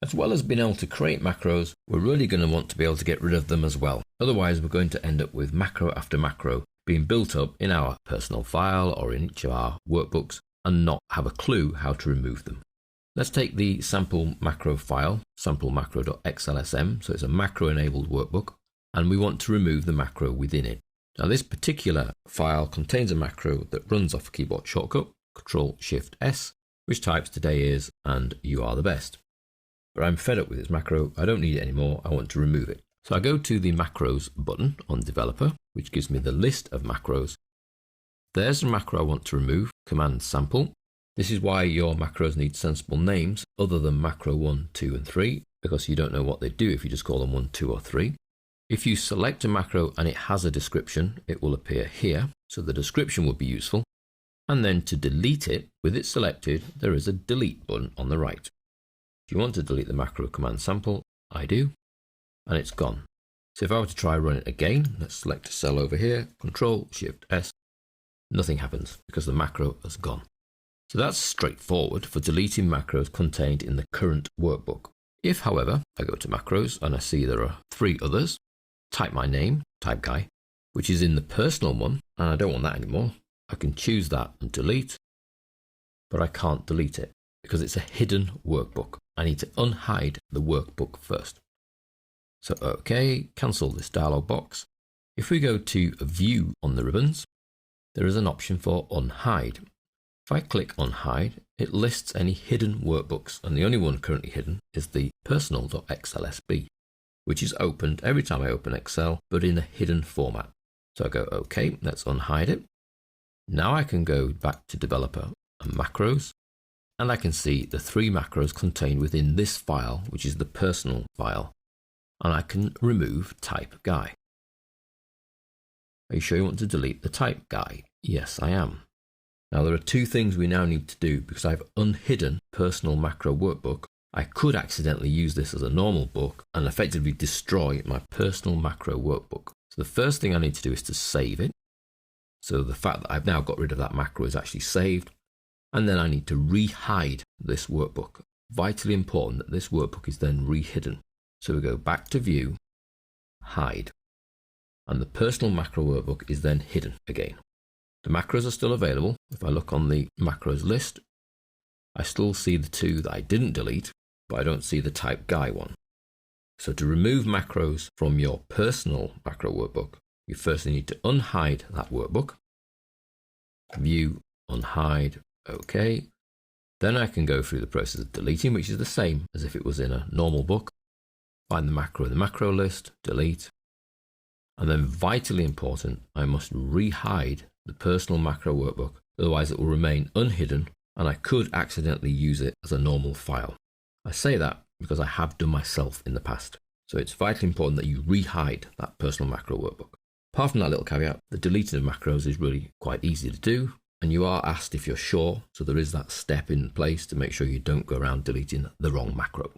As well as being able to create macros, we're really going to want to be able to get rid of them as well. Otherwise, we're going to end up with macro after macro being built up in our personal file or in each of our workbooks and not have a clue how to remove them. Let's take the sample macro file, samplemacro.xlsm, so it's a macro-enabled workbook, and we want to remove the macro within it. Now this particular file contains a macro that runs off a keyboard shortcut, Ctrl-Shift-S, which types "today is" and "you are the best." But I'm fed up with this macro, I don't need it anymore, I want to remove it. So I go to the macros button on developer, which gives me the list of macros. There's the macro I want to remove, command sample. This is why your macros need sensible names other than macro 1, 2 and 3, because you don't know what they do if you just call them 1, 2 or 3. If you select a macro and it has a description, it will appear here, so the description will be useful. And then to delete it, with it selected, there is a delete button on the right. If you want to delete the macro, command sample, I do, and it's gone. So if I were to try run it again, let's select a cell over here, Ctrl-Shift-S, nothing happens because the macro has gone. So that's straightforward for deleting macros contained in the current workbook. If, however, I go to macros and I see there are 3 others, type my name, type guy, which is in the personal one, and I don't want that anymore, I can choose that and delete, but I can't delete it because it's a hidden workbook. I need to unhide the workbook first. So OK, cancel this dialog box. If we go to View on the ribbons, there is an option for Unhide. If I click Unhide, it lists any hidden workbooks, and the only one currently hidden is the personal.xlsb, which is opened every time I open Excel, but in a hidden format. So I go OK, let's unhide it. Now I can go back to Developer and Macros, and I can see the 3 macros contained within this file, which is the personal file, and I can remove type guy. Are you sure you want to delete the type guy? Yes, I am. Now there are 2 things we now need to do because I've unhidden personal macro workbook. I could accidentally use this as a normal book and effectively destroy my personal macro workbook. So the first thing I need to do is to save it. So the fact that I've now got rid of that macro is actually saved. And then I need to re-hide this workbook. Vitally important that this workbook is then re-hidden. So we go back to View, Hide. And the personal macro workbook is then hidden again. The macros are still available. If I look on the macros list, I still see the 2 that I didn't delete, but I don't see the type guy one. So to remove macros from your personal macro workbook, you first need to unhide that workbook. View, Unhide, OK. Then I can go through the process of deleting, which is the same as if it was in a normal book. Find the macro in the macro list, delete. And then vitally important, I must re-hide the personal macro workbook, otherwise it will remain unhidden and I could accidentally use it as a normal file. I say that because I have done myself in the past. So it's vitally important that you re-hide that personal macro workbook. Apart from that little caveat, the deleting of macros is really quite easy to do, and you are asked if you're sure, so there is that step in place to make sure you don't go around deleting the wrong macro.